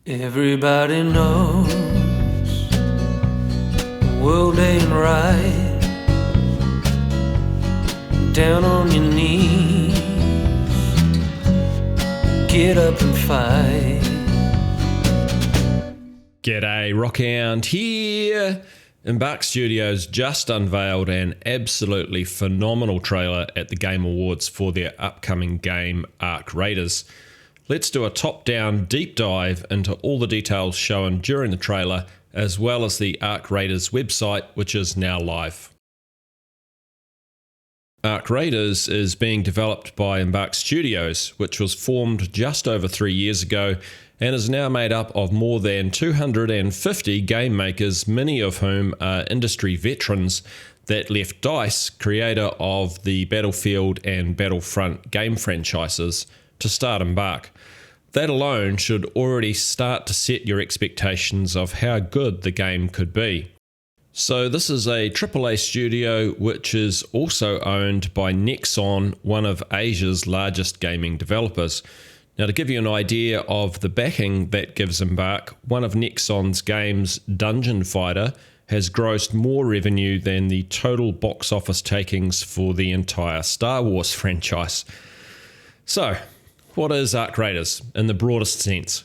Everybody knows the world ain't right. Down on your knees, get up and fight. G'day, Rockhound here. Embark Studios just unveiled an absolutely phenomenal trailer at the Game Awards for their upcoming game, Ark Raiders. Let's do a top-down deep dive into all the details shown during the trailer, as well as the Ark Raiders website, which is now live. Ark Raiders is being developed by Embark Studios, which was formed just over 3 years ago and is now made up of more than 250 game makers, many of whom are industry veterans that left DICE, creator of the Battlefield and Battlefront game franchises, to start Embark. That alone should already start to set your expectations of how good the game could be. So this is a AAA studio which is also owned by Nexon, one of Asia's largest gaming developers. Now, to give you an idea of the backing that gives Embark, one of Nexon's games, Dungeon Fighter, has grossed more revenue than the total box office takings for the entire Star Wars franchise. So, what is Ark Raiders in the broadest sense?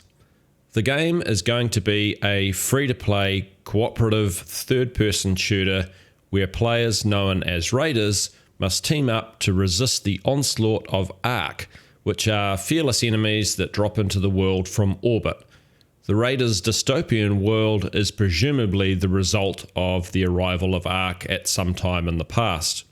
The game is going to be a free-to-play, cooperative, third-person shooter where players known as Raiders must team up to resist the onslaught of Ark, which are fearless enemies that drop into the world from orbit. The Raiders' dystopian world is presumably the result of the arrival of Ark at some time in the past.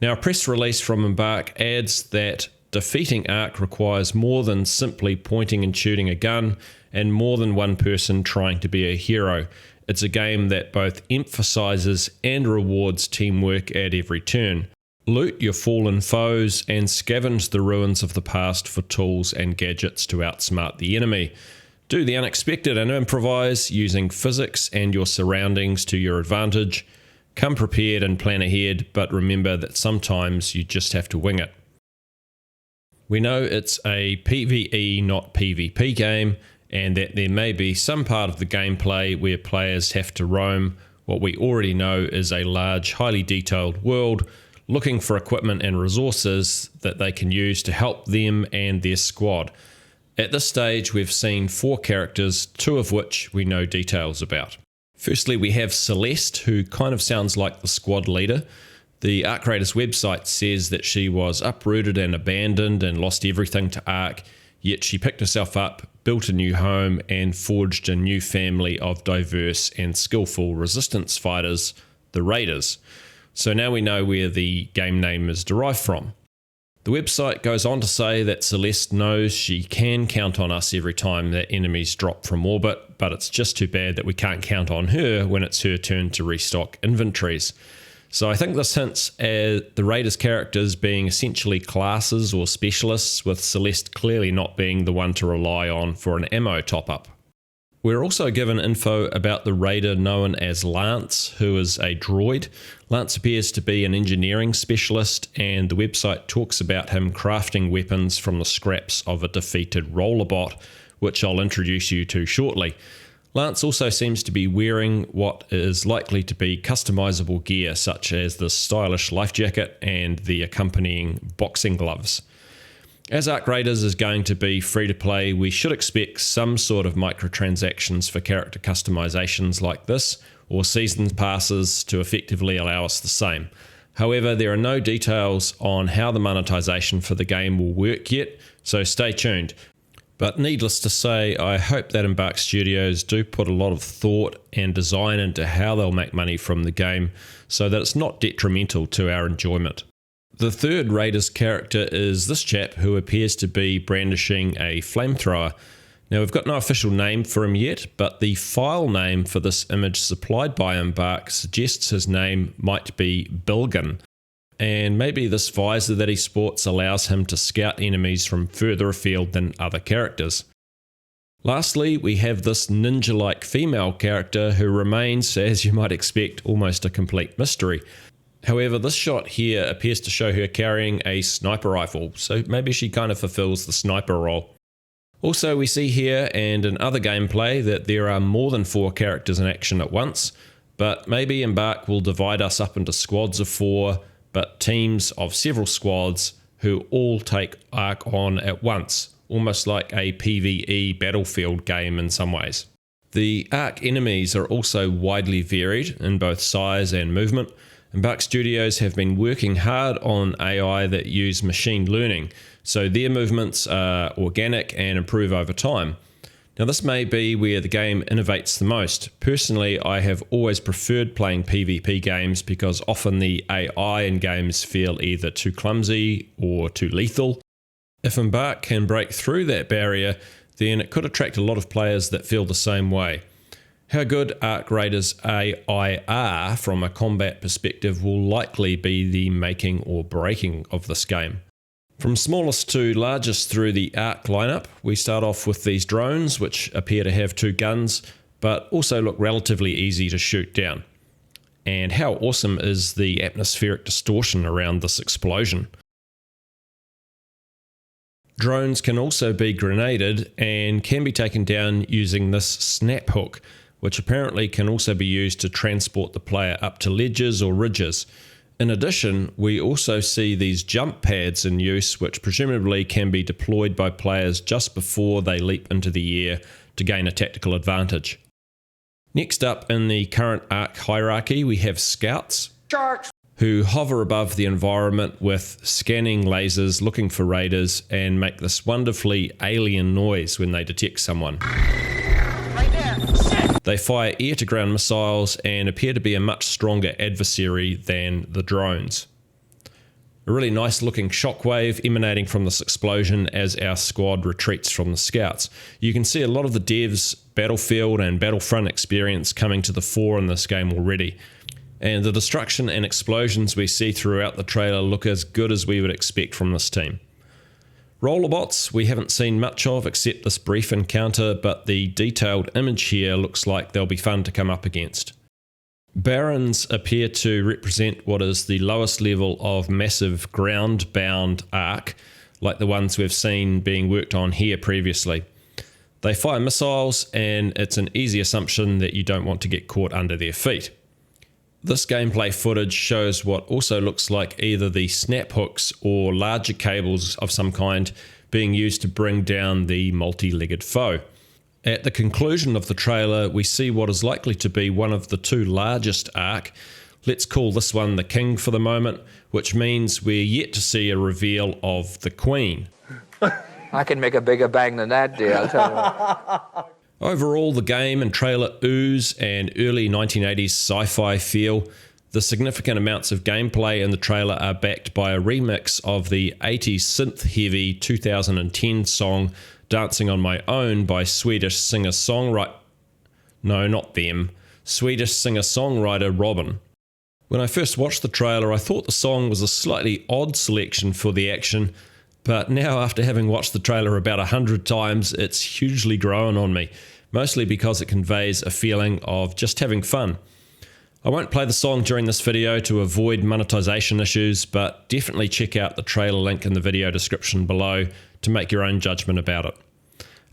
Now, a press release from Embark adds that defeating Ark requires more than simply pointing and shooting a gun and more than one person trying to be a hero. It's a game that both emphasizes and rewards teamwork at every turn. Loot your fallen foes and scavenge the ruins of the past for tools and gadgets to outsmart the enemy. Do the unexpected and improvise using physics and your surroundings to your advantage. Come prepared and plan ahead, but remember that sometimes you just have to wing it. We know it's a PvE, not PvP game, and that there may be some part of the gameplay where players have to roam what we already know is a large, highly detailed world, looking for equipment and resources that they can use to help them and their squad. At this stage, we've seen 4 characters, 2 of which we know details about. Firstly, we have Celeste, who kind of sounds like the squad leader. The Ark Raiders website says that she was uprooted and abandoned and lost everything to Ark, yet she picked herself up, built a new home, and forged a new family of diverse and skillful resistance fighters, the Raiders. So now we know where the game name is derived from. The website goes on to say that Celeste knows she can count on us every time that enemies drop from orbit, but it's just too bad that we can't count on her when it's her turn to restock inventories. So I think this hints at the Raiders characters being essentially classes or specialists, with Celeste clearly not being the one to rely on for an ammo top-up. We're also given info about the Raider known as Lance, who is a droid. Lance appears to be an engineering specialist, and the website talks about him crafting weapons from the scraps of a defeated rollerbot, which I'll introduce you to shortly. Lance also seems to be wearing what is likely to be customizable gear, such as the stylish life jacket and the accompanying boxing gloves. As Ark Raiders is going to be free-to-play, we should expect some sort of microtransactions for character customizations like this, or season passes to effectively allow us the same. However, there are no details on how the monetization for the game will work yet, so stay tuned. But needless to say, I hope that Embark Studios do put a lot of thought and design into how they'll make money from the game so that it's not detrimental to our enjoyment. The third Raiders character is this chap who appears to be brandishing a flamethrower. Now, we've got no official name for him yet, but the file name for this image supplied by Embark suggests his name might be Bilgan. And maybe this visor that he sports allows him to scout enemies from further afield than other characters. Lastly, we have this ninja-like female character who remains, as you might expect, almost a complete mystery. However, this shot here appears to show her carrying a sniper rifle, so maybe she kind of fulfills the sniper role. Also, we see here and in other gameplay that there are more than 4 characters in action at once, but maybe Embark will divide us up into squads of 4, but teams of several squads who all take Ark on at once, almost like a PvE battlefield game in some ways. The Ark enemies are also widely varied in both size and movement. Embark Studios have been working hard on AI that use machine learning, so their movements are organic and improve over time. Now, this may be where the game innovates the most. Personally, I have always preferred playing PvP games because often the AI in games feel either too clumsy or too lethal. If Embark can break through that barrier, then it could attract a lot of players that feel the same way. How good Ark Raiders AI are from a combat perspective will likely be the making or breaking of this game. From smallest to largest through the Ark lineup, we start off with these drones, which appear to have 2 guns, but also look relatively easy to shoot down. And how awesome is the atmospheric distortion around this explosion? Drones can also be grenaded and can be taken down using this snap hook, which apparently can also be used to transport the player up to ledges or ridges. In addition, we also see these jump pads in use, which presumably can be deployed by players just before they leap into the air to gain a tactical advantage. Next up in the current Ark hierarchy, we have scouts, who hover above the environment with scanning lasers looking for raiders and make this wonderfully alien noise when they detect someone. They fire air-to-ground missiles and appear to be a much stronger adversary than the drones. A really nice looking shockwave emanating from this explosion as our squad retreats from the scouts. You can see a lot of the devs' Battlefield and Battlefront experience coming to the fore in this game already. And the destruction and explosions we see throughout the trailer look as good as we would expect from this team. Rollerbots we haven't seen much of except this brief encounter, but the detailed image here looks like they'll be fun to come up against. Barons appear to represent what is the lowest level of massive ground-bound Ark, like the ones we've seen being worked on here previously. They fire missiles, and it's an easy assumption that you don't want to get caught under their feet. This gameplay footage shows what also looks like either the snap hooks or larger cables of some kind being used to bring down the multi-legged foe. At the conclusion of the trailer, we see what is likely to be one of the 2 largest Ark. Let's call this one the King for the moment, which means we're yet to see a reveal of the Queen. I can make a bigger bang than that, dear, I'll tell you. Overall, the game and trailer ooze an early 1980s sci-fi feel. The significant amounts of gameplay in the trailer are backed by a remix of the 80s synth-heavy 2010 song Dancing on My Own by Swedish singer-songwriter... No, not them. Swedish singer-songwriter Robin. When I first watched the trailer, I thought the song was a slightly odd selection for the action, but now after having watched the trailer about 100 times, it's hugely grown on me, mostly because it conveys a feeling of just having fun. I won't play the song during this video to avoid monetization issues, but definitely check out the trailer link in the video description below to make your own judgment about it.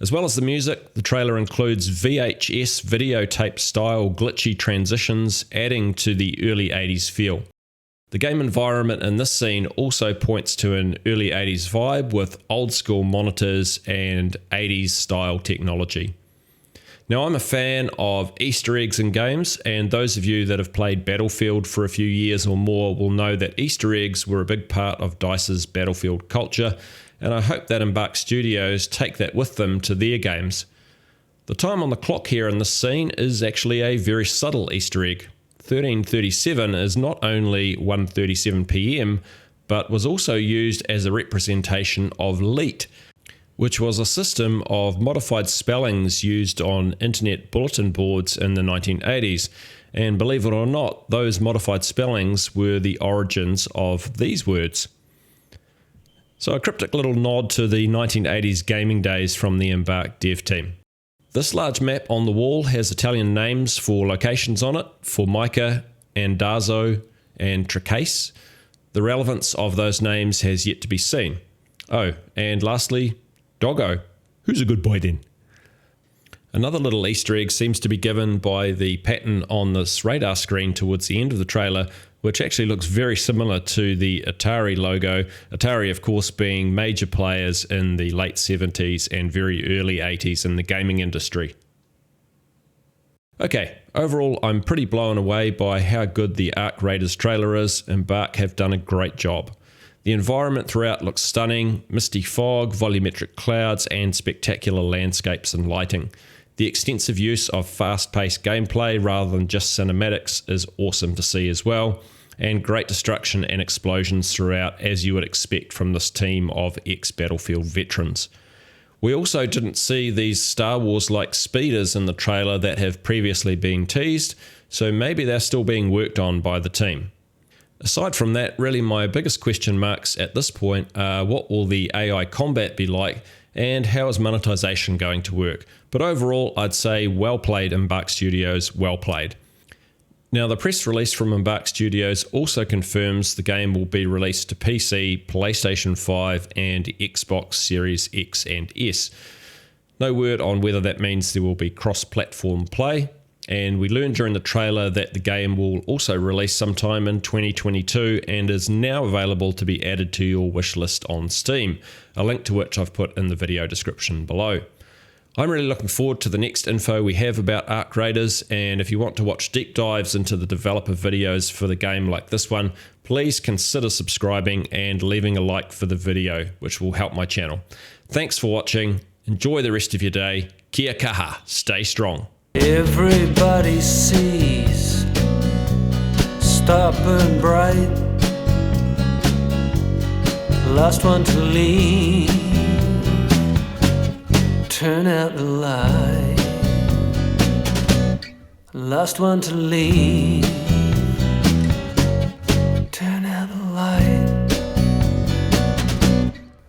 As well as the music, the trailer includes VHS videotape style glitchy transitions, adding to the early 80s feel. The game environment in this scene also points to an early 80s vibe with old school monitors and 80s style technology. Now, I'm a fan of Easter eggs in games, and those of you that have played Battlefield for a few years or more will know that Easter eggs were a big part of DICE's Battlefield culture, and I hope that Embark Studios take that with them to their games. The time on the clock here in this scene is actually a very subtle Easter egg. 1337 is not only 1:37 PM, but was also used as a representation of LEET, which was a system of modified spellings used on internet bulletin boards in the 1980s. And believe it or not, those modified spellings were the origins of these words. So a cryptic little nod to the 1980s gaming days from the Embark dev team. This large map on the wall has Italian names for locations on it: Formica, Andazzo, and Tricase. The relevance of those names has yet to be seen. Oh, and lastly, Doggo. Who's a good boy then? Another little Easter egg seems to be given by the pattern on this radar screen towards the end of the trailer, which actually looks very similar to the Atari logo. Atari, of course, being major players in the late 70s and very early 80s in the gaming industry. Okay, overall, I'm pretty blown away by how good the Ark Raiders trailer is. Embark have done a great job. The environment throughout looks stunning, misty fog, volumetric clouds, and spectacular landscapes and lighting. The extensive use of fast-paced gameplay rather than just cinematics is awesome to see as well, and great destruction and explosions throughout, as you would expect from this team of ex-Battlefield veterans. We also didn't see these Star Wars-like speeders in the trailer that have previously been teased, so maybe they're still being worked on by the team. Aside from that, really my biggest question marks at this point are what will the AI combat be like and how is monetization going to work? But overall, I'd say well played, Embark Studios, well played. Now, the press release from Embark Studios also confirms the game will be released to PC, PlayStation 5 and Xbox Series X and S. No word on whether that means there will be cross-platform play, and we learned during the trailer that the game will also release sometime in 2022 and is now available to be added to your wishlist on Steam, a link to which I've put in the video description below. I'm really looking forward to the next info we have about Ark Raiders, and if you want to watch deep dives into the developer videos for the game like this one, please consider subscribing and leaving a like for the video, which will help my channel. Thanks for watching, enjoy the rest of your day, kia kaha, stay strong. Everybody sees, stop and bright, last one to leave, turn out the light, last one to leave, turn out the light.